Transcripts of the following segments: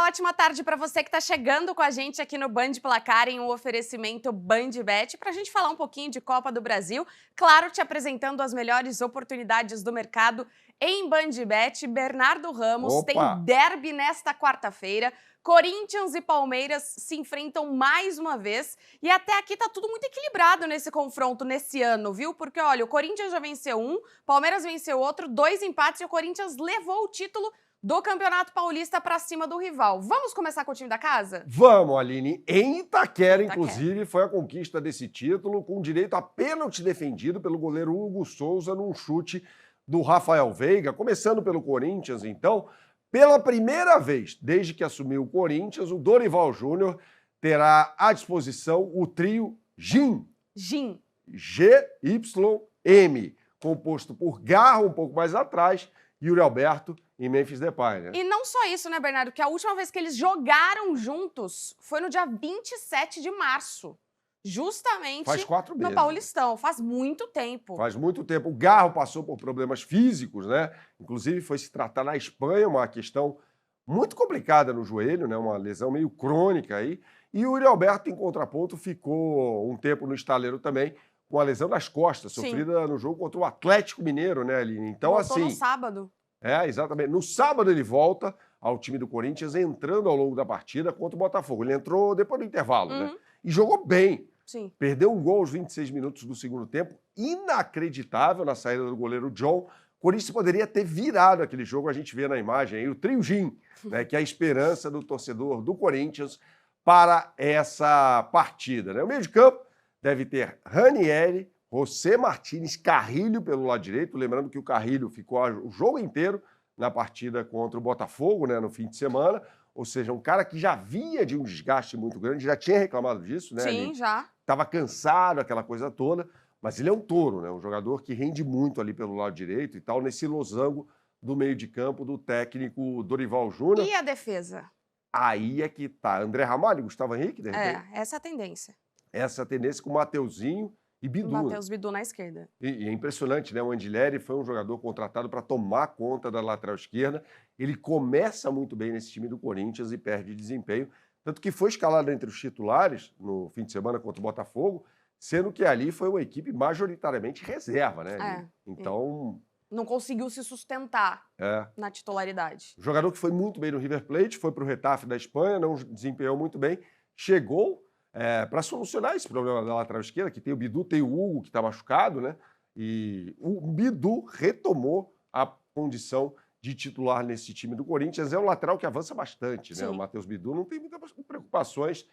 ótima tarde para você que está chegando com a gente aqui no Band Placar em um oferecimento BandBet para a gente falar um pouquinho de Copa do Brasil. Claro, te apresentando as melhores oportunidades do mercado em BandBet. Bernardo Ramos tem derby nesta quarta-feira. Corinthians e Palmeiras se enfrentam mais uma vez e até aqui tá tudo muito equilibrado nesse confronto nesse ano, viu? Porque, olha, o Corinthians já venceu um, Palmeiras venceu outro, 2 empates e o Corinthians levou o título do Campeonato Paulista para cima do rival. Vamos começar com o time da casa? Vamos, Aline. Em Itaquera, inclusive, foi a conquista desse título com direito a pênalti defendido pelo goleiro Hugo Souza num chute do Rafael Veiga. Começando pelo Corinthians, então, pela primeira vez desde que assumiu o Corinthians, o Dorival Júnior terá à disposição o trio GYM. G-Y-M, composto por Garro, um pouco mais atrás, Yuri Alberto e Memphis Depay, né? E não só isso, né, Bernardo? Que a última vez que eles jogaram juntos foi no dia 27 de março. Justamente faz 4 meses. No Paulistão. Faz muito tempo. Faz muito tempo. O Garro passou por problemas físicos, né? Inclusive foi se tratar na Espanha, uma questão muito complicada no joelho, né? Uma lesão meio crônica aí. E o Yuri Alberto, em contraponto, ficou um tempo no estaleiro também, com a lesão nas costas, sofrida no jogo contra o Atlético Mineiro, né, Aline? Então, voltou no sábado. Exatamente. No sábado ele volta ao time do Corinthians, entrando ao longo da partida contra o Botafogo. Ele entrou depois do intervalo, né? E jogou bem. Sim. Perdeu um gol aos 26 minutos do segundo tempo. Inacreditável na saída do goleiro John. O Corinthians poderia ter virado aquele jogo, a gente vê na imagem aí, o trio GYM, né, que é a esperança do torcedor do Corinthians para essa partida, né? O meio de campo deve ter Ranieri, José Martínez, Carrilho pelo lado direito. Lembrando que o Carrilho ficou o jogo inteiro na partida contra o Botafogo, né, no fim de semana. Ou seja, um cara que já vinha de um desgaste muito grande, já tinha reclamado disso, né? Sim, já. Estava cansado, aquela coisa toda. Mas ele é um touro, né? Um jogador que rende muito ali pelo lado direito e tal, nesse losango do meio de campo do técnico Dorival Júnior. E a defesa? Aí é que tá. André Ramalho, Gustavo Henrique, de repente? Essa é a tendência. Essa tendência com o Mateuzinho e Bidu. Matheus Bidu na esquerda. E é impressionante, né? O Andileri foi um jogador contratado para tomar conta da lateral esquerda. Ele começa muito bem nesse time do Corinthians e perde desempenho. Tanto que foi escalado entre os titulares no fim de semana contra o Botafogo, sendo que ali foi uma equipe majoritariamente reserva, né? Então... não conseguiu se sustentar na titularidade. O jogador que foi muito bem no River Plate, foi para o Getafe da Espanha, não desempenhou muito bem, chegou para solucionar esse problema da lateral esquerda, que tem o Bidu, tem o Hugo, que está machucado, né? E o Bidu retomou a condição de titular nesse time do Corinthians. É um lateral que avança bastante, né? Sim. O Matheus Bidu não tem muitas preocupações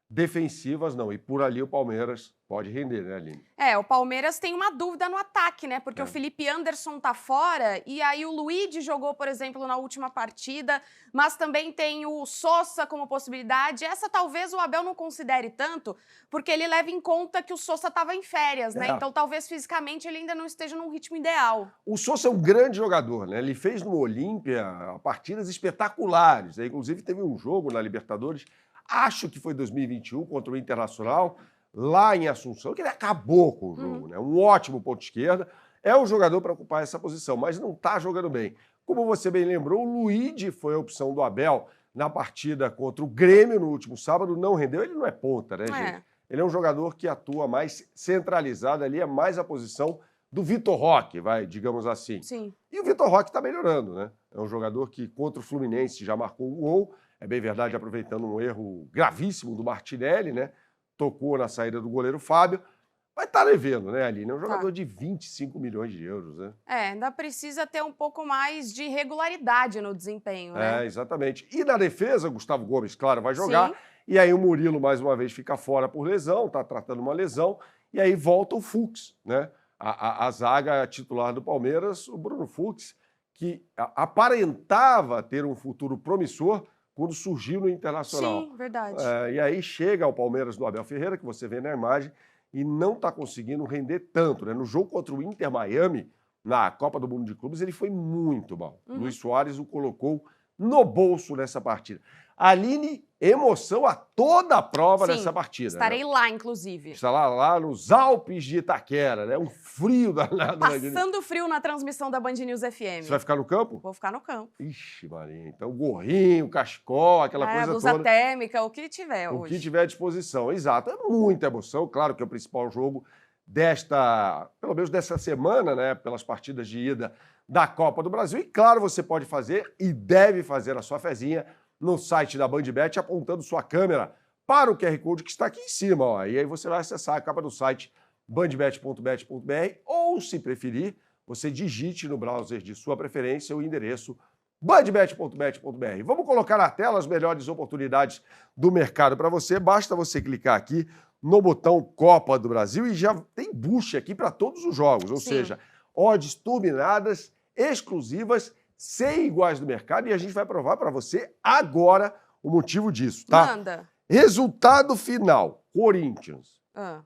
defensivas, não. E por ali o Palmeiras pode render, né, Aline? O Palmeiras tem uma dúvida no ataque, né? Porque o Felipe Anderson tá fora e aí o Luigi jogou, por exemplo, na última partida, mas também tem o Sosa como possibilidade. Essa talvez o Abel não considere tanto, porque ele leva em conta que o Sosa estava em férias, né? Então talvez fisicamente ele ainda não esteja num ritmo ideal. O Sosa é um grande jogador, né? Ele fez no Olímpia partidas espetaculares, né? Inclusive teve um jogo na Libertadores, acho que foi 2021, contra o Internacional, lá em Assunção, que ele acabou com o jogo, né? Um ótimo ponto de esquerda. É um jogador para ocupar essa posição, mas não está jogando bem. Como você bem lembrou, o Luigi foi a opção do Abel na partida contra o Grêmio no último sábado, não rendeu. Ele não é ponta, né, gente? Ele é um jogador que atua mais centralizado ali, é mais a posição do Vitor Roque, digamos assim. Sim. E o Vitor Roque está melhorando, né? É um jogador que contra o Fluminense já marcou um gol, é bem verdade, aproveitando um erro gravíssimo do Martinelli, né? Tocou na saída do goleiro Fábio. Vai estar devendo, né, Aline? É um jogador de 25 milhões de euros, né? Ainda precisa ter um pouco mais de regularidade no desempenho, né? Exatamente. E na defesa, Gustavo Gomes, claro, vai jogar. Sim. E aí o Murilo, mais uma vez, fica fora por lesão, tá tratando uma lesão. E aí volta o Fux, né? A zaga titular do Palmeiras, o Bruno Fux, que aparentava ter um futuro promissor quando surgiu no Internacional. Sim, verdade. E aí chega ao Palmeiras do Abel Ferreira, que você vê na imagem, e não está conseguindo render tanto, né? No jogo contra o Inter Miami, na Copa do Mundo de Clubes, ele foi muito mal. Luis Soares o colocou no bolso nessa partida. Aline, emoção a toda a prova Sim, nessa partida. estarei lá, inclusive. Está lá nos Alpes de Itaquera, né? Um frio danado. Passando frio na transmissão da Band News FM. Você vai ficar no campo? Vou ficar no campo. Ixi, Maria. Então, gorrinho, cachecol, aquela coisa blusa toda. térmica, o que tiver O hoje. que tiver à disposição. Exato. É muita emoção. Claro que é o principal jogo pelo menos dessa semana, né? Pelas partidas de ida da Copa do Brasil. E claro, você pode fazer e deve fazer a sua fezinha no site da BandBet, apontando sua câmera para o QR Code que está aqui em cima. Ó. E aí você vai acessar a capa do site bandbet.bet.br ou, se preferir, você digite no browser de sua preferência o endereço bandbet.bet.br. Vamos colocar na tela as melhores oportunidades do mercado para você. Basta você clicar aqui no botão Copa do Brasil e já tem boost aqui para todos os jogos, ou seja, odds turbinadas, exclusivas, sem iguais do mercado, e a gente vai provar para você agora o motivo disso, tá? Manda. Resultado final, Corinthians. Ah.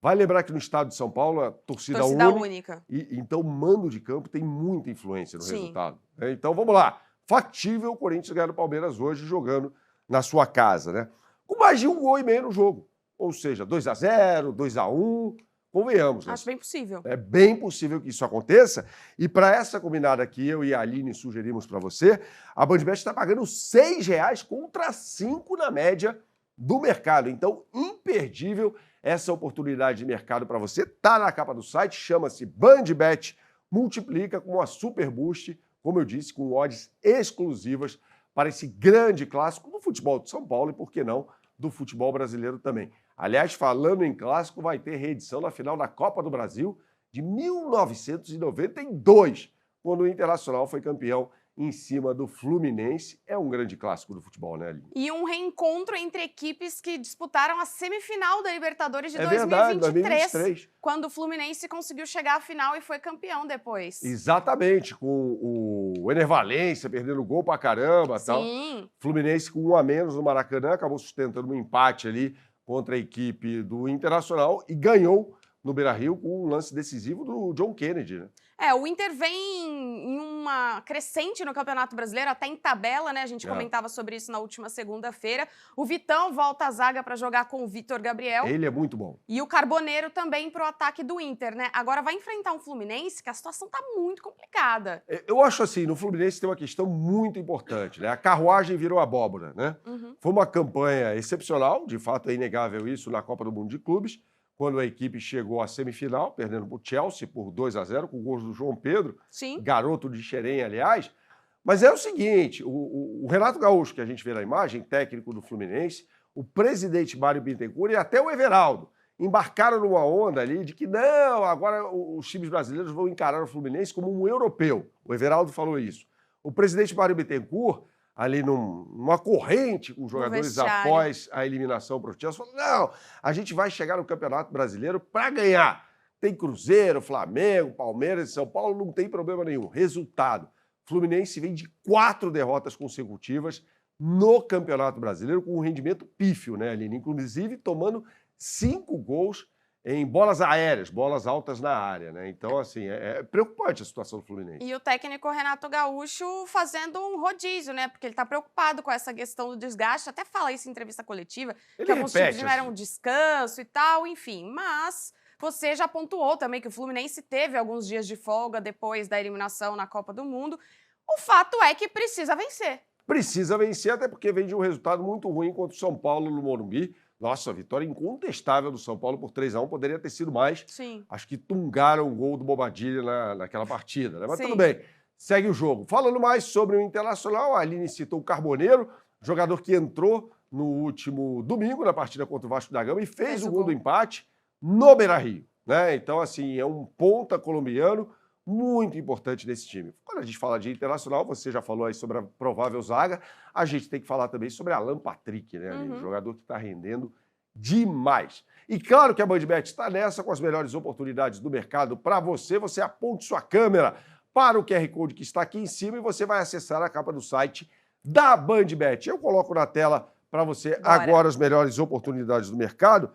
Vai lembrar que no estado de São Paulo a torcida única. E então o mando de campo tem muita influência no resultado. Né? Então vamos lá. Factível o Corinthians ganhar do Palmeiras hoje jogando na sua casa, né? Com mais de 1,5 gol no jogo. Ou seja, 2-0, 2-1, convenhamos. Né? Acho bem possível. É bem possível que isso aconteça. E para essa combinada que eu e a Aline sugerimos para você, a BandBet está pagando R$ 6,00 contra 5 na média do mercado. Então, imperdível essa oportunidade de mercado para você. Está na capa do site, chama-se BandBet Multiplica com uma Super Boost, como eu disse, com odds exclusivas para esse grande clássico do futebol de São Paulo e, por que não, do futebol brasileiro também. Aliás, falando em clássico, vai ter reedição na final da Copa do Brasil de 1992, quando o Internacional foi campeão em cima do Fluminense. É um grande clássico do futebol, né, Aline? E um reencontro entre equipes que disputaram a semifinal da Libertadores de 2023, quando o Fluminense conseguiu chegar à final e foi campeão depois. Exatamente, com o Ener Valencia perdendo gol pra caramba. Tal. Fluminense com 1 a menos no Maracanã, acabou sustentando um empate ali contra a equipe do Internacional e ganhou no Beira-Rio com um lance decisivo do John Kennedy, né? O Inter vem em uma crescente no Campeonato Brasileiro, até em tabela, né? A gente comentava sobre isso na última segunda-feira. O Vitão volta à zaga para jogar com o Vitor Gabriel. Ele é muito bom. E o Carboneiro também para o ataque do Inter, né? Agora vai enfrentar um Fluminense que a situação tá muito complicada. Eu acho assim, no Fluminense tem uma questão muito importante, né? A carruagem virou abóbora, né? Foi uma campanha excepcional, de fato é inegável isso na Copa do Mundo de Clubes, quando a equipe chegou à semifinal, perdendo para o Chelsea por 2-0, com gols do João Pedro, garoto de Xerém, aliás. Mas é o seguinte, o Renato Gaúcho, que a gente vê na imagem, técnico do Fluminense, o presidente Mário Bittencourt e até o Everaldo embarcaram numa onda ali de que não, agora os times brasileiros vão encarar o Fluminense como um europeu. O Everaldo falou isso. O presidente Mário Bittencourt, ali numa corrente com os jogadores após a eliminação para o Chelsea, falou, não, a gente vai chegar no Campeonato Brasileiro para ganhar. Tem Cruzeiro, Flamengo, Palmeiras e São Paulo, não tem problema nenhum. Resultado, Fluminense vem de 4 derrotas consecutivas no Campeonato Brasileiro com um rendimento pífio, né, Aline? Inclusive tomando 5 gols em bolas aéreas, bolas altas na área, né? Então, assim, é preocupante a situação do Fluminense. E o técnico Renato Gaúcho fazendo um rodízio, né? Porque ele tá preocupado com essa questão do desgaste, até fala isso em entrevista coletiva, que alguns times tiveram um descanso e tal, enfim. Mas você já pontuou também que o Fluminense teve alguns dias de folga depois da eliminação na Copa do Mundo. O fato é que precisa vencer. Precisa vencer, até porque vem de um resultado muito ruim contra o São Paulo no Morumbi. Nossa, a vitória incontestável do São Paulo por 3-1 poderia ter sido mais. Sim. Acho que tungaram o gol do Bobadilha naquela partida, né? Mas tudo bem, segue o jogo. Falando mais sobre o Internacional, a Aline citou o Carboneiro, jogador que entrou no último domingo na partida contra o Vasco da Gama e fez o gol do empate no Beira-Rio, né? Então, assim, é um ponta colombiano muito importante nesse time. Quando a gente fala de Internacional, você já falou aí sobre a provável zaga, a gente tem que falar também sobre Alan Patrick, né? Um jogador que está rendendo demais. E claro que a BandBet está nessa com as melhores oportunidades do mercado para você. Você aponte sua câmera para o QR Code que está aqui em cima e você vai acessar a capa do site da BandBet. Eu coloco na tela para você agora as melhores oportunidades do mercado.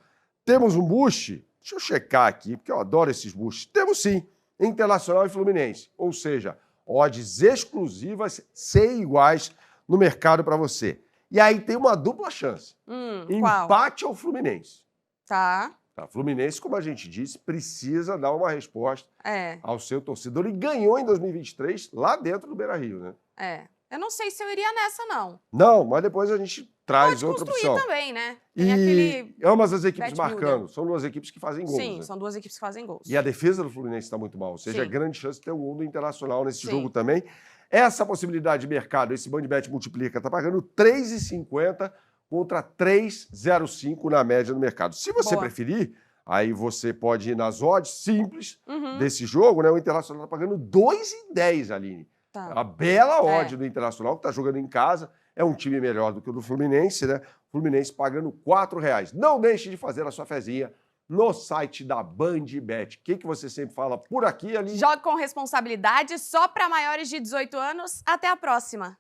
Temos um boost? Deixa eu checar aqui, porque eu adoro esses boosts. Temos sim. Internacional e Fluminense, ou seja, odds exclusivas sem iguais no mercado para você. E aí tem uma dupla chance. Qual? Empate ao Fluminense. Tá. Tá, Fluminense, como a gente disse, precisa dar uma resposta É. ao seu torcedor e ganhou em 2023 lá dentro do Beira-Rio, né? É. Eu não sei se eu iria nessa, não. Não, mas depois a gente traz Pode outra construir opção. também, né? E Tem aquele... ambas as equipes Bet builder. marcando. São duas equipes que fazem gols. Sim, né? são duas equipes que fazem gols. E a defesa do Fluminense está muito mal. Ou seja, Sim. grande chance de ter um gol do Internacional nesse Sim. jogo também. Essa possibilidade de mercado, esse BandBet multiplica, está pagando R$ 3,50 contra 3,05 na média do mercado. Se você Boa. preferir, aí você pode ir nas odds simples Uhum. desse jogo, né? O Internacional está pagando R$ 2,10, Aline. Tá. A bela odd do Internacional, que está jogando em casa, é um time melhor do que o do Fluminense, né? Fluminense pagando R$ 4,00. Não deixe de fazer a sua fezinha no site da BandBet. O que você sempre fala por aqui, Aline? Jogue com responsabilidade, só para maiores de 18 anos. Até a próxima.